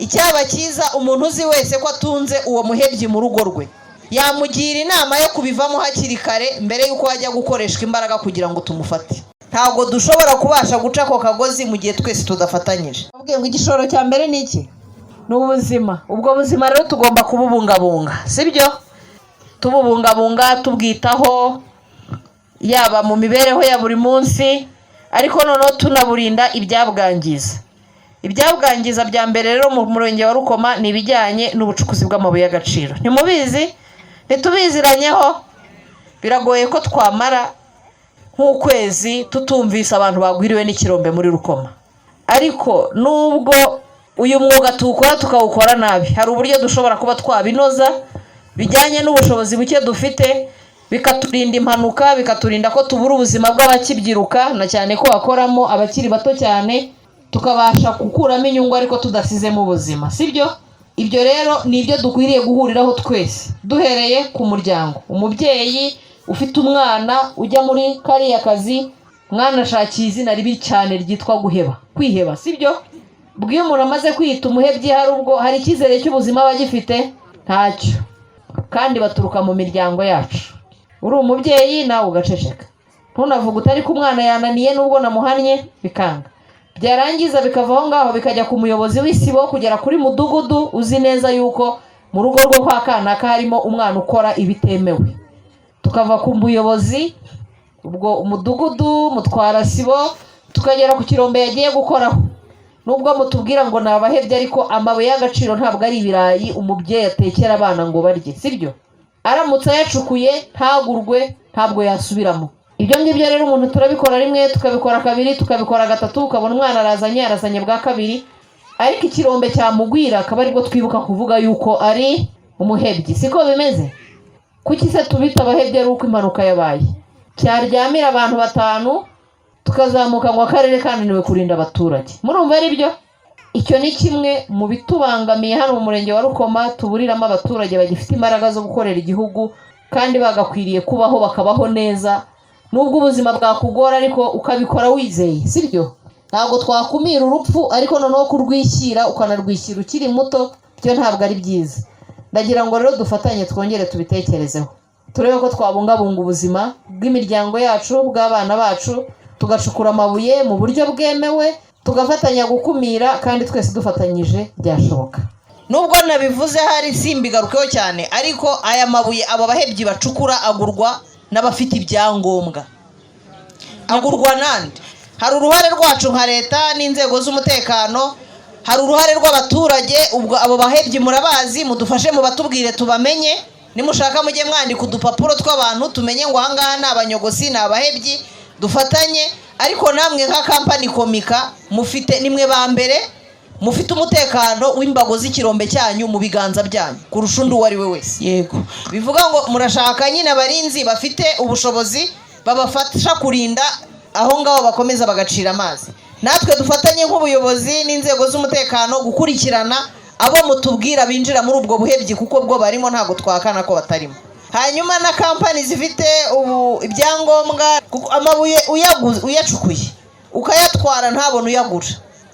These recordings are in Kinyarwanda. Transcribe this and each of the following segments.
icyaba cyiza umuntu uzi wese ko atunze uwo muhebyi mu rugo rwe yamugira inama yo kubivamo hakiri kare mbere y'uko wajya gukoreshwa imbaraga kugira ngo tumufate. Ntabwo dushobora kubasha guca ako kagozi mu gihe twese tudafatanyije. Ubwiye ngo igishoro cya mbere ni iki? Ni ubuzima. Ubwo buzima rero tugomba kububungabunga, sibyo? Tububungabunga, tubwitaho, yaba mu mibereho ya buri munsi, ariko noneho tunaburinda ibyabwangiza. Ibyabwangiza bya mbere rero mu murenge wa Rukoma ni ibijyanye n'ubucukuzi bw'amabuye y'agaciro. Ntimubizi? Ntitubiziranyeho? Biragoye ko twamara nk'ukwezi tutumvise abantu bagwiriwe n'ikirombe muri Rukoma. Ariko nubwo uyu mwuga tuwukora tukawukora nabi, hari uburyo dushobora kuba twabinoza bijyanye n'ubushobozi buke dufite, bikaturinda impanuka, bikaturinda ko tubura ubuzima bw'abakibyiruka, na cyane ko bakoramo abakiri bato cyane, tukabasha gukuramo inyungu ariko tudasizemo ubuzima, sibyo? Ibyo rero ni ibyo dukwiriye guhuriraho twese, duhereye ku muryango. Umubyeyi ufite umwana ujya muri kariya kazi, mwana ashakiye izina ribi cyane ryitwa guheba, kwiheba, sibyo? Bw'iyo umuntu amaze kwiyita umuhebyi hari icyizere cy'ubuzima aba agifite? Ntacyo. Kandi baturuka mu miryango yacu. Uri umubyeyi nawe ugaceceka, ntunavuga utari ku mwana yananiye nubwo namuhannye bikanga, byarangiza bikava aho ngaho bikajya ku muyobozi w'isibo kugera kuri mudugudu uzi neza yuko mu rugo rwo kwa kanaka harimo umwana ukora ibitemewe. Tukava ku muyobozi, ubwo umudugudu, mutwara sibo, tukagera ku kirombe yagiye gukoraho. Nubwo mutubwira ngo nabahebye, ariko amabuye y'agaciro ntabwo ari ibirayi umubyeyi atekera abana ngo barye, sibyo? Aramutse yacukuye ntagurwe ntabwo yasubiramo. Ibyo ngibyo rero umuntu turabikora rimwe, tukabikora kabiri, tukabikora gatatu, ukabona umwana arazanye bwa kabiri, ariko ikirombe cyamugwira akaba aribwo twibuka kuvuga yuko ari umuhebyi. Siko bimeze? Kuki se tubita abahebyi ari uko impanuka yabaye? Cyaryamira abantu 5 tukazamuka ngo akarere kananiwe kurinda abaturage. Murumva ari byo? Icyo ni kimwe mu bitubangamiye hano mu murenge wa Rukoma, tuburiramo abaturage bagifite imbaraga zo gukorera igihugu kandi bagakwiriye kubaho bakabaho neza. Nubwo ubuzima bwakugora ariko ukabikora wizeye, sibyo? Ntabwo twakumira urupfu, ariko noneho kurwishyira ukanarwishyira ukiri muto, byo ntabwo ari byiza. Ndagira ngo rero dufatanye twongere tubitekerezeho, turebe ko twabungabunga ubuzima bw'imiryango yacu, bw'abana bacu, tugacukura amabuye mu buryo bwemewe, tugafatanya gukumira, kandi twese dufatanyije byashoboka. Nubwo nabivuze hari simbigarukeho cyane, ariko aya mabuye aba bahebyi bacukura agurwa n'abafite ibyangombwa. Agurwa nande? Hari uruhare rwacu nka leta n'inzego z'umutekano, hari uruhare rw'abaturage. Ubwo abo bahebyi murabazi, mudufashe mu batubwire tubamenye. Nimushaka mujye mwandika udupapuro tw'abantu tumenye ngo ahangaha ni abanyogosi, ni abahebyi, dufatanye. Ariko namwe nka kampani Komika mufite nimwe ba mbere mufite umutekano w'imbago z'ikirombe cyanyu mu biganza byanyu kurusha undi uwo ari we wese. Yego, bivuga ngo murashaka nyine abarinzi bafite ubushobozi babafasha kurinda aho ngaho bakomeza bagacira amazi. Natwe dufatanye nk'ubuyobozi n'inzego z'umutekano gukurikirana abo mutubwira binjira muri ubwo buhebyi, kuko bwo barimo, ntago twakana ko batarimo. Hanyuma na kampani zifite ibyangombwa, kuko amabuye uyacukuye ukayatwara ntabone uyagura,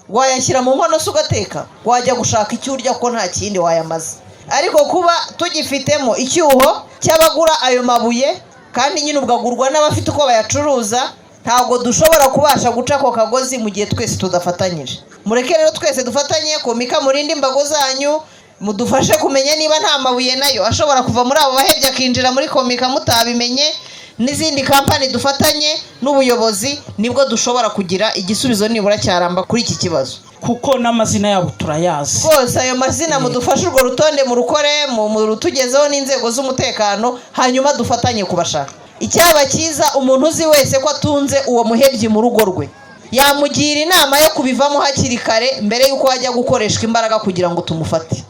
wayashyira mu nkono se ugateka, wajya gushaka icyo urya ko nta kindi wayamaze. Ariko kuba tugifitemo icyuho cy'abagura ayo mabuye, kandi nyine ubwagurwa n'abafite uko bayacuruza, ntabwo dushobora kubasha guca ako kagozi mu gihe twese tudafatanyije. Mureke rero twese dufatanye, Komika murinde imbago zanyu, mudufashe kumenya niba nta mabuye nayo ashobora kuva muri abo bahebye akinjira muri Komika mutabimenye. N'izindi kampani dufatanye n'ubuyobozi, nibwo dushobora kugira igisubizo nibura cyaramba kuri iki kibazo, kuko n'amazina yabo turayazi. Rwose ayo mazina mudufashe urwo rutonde mu rukore, mu rutugezeho n'inzego z'umutekano, hanyuma dufatanye kubashaka. Icyaba cyiza umuntu uzi wese ko atunze uwo muhebyi mu rugo rwe yamugira inama yo kubivamo hakiri kare mbere y'uko wajya gukoreshwa imbaraga kugira ngo tumufate.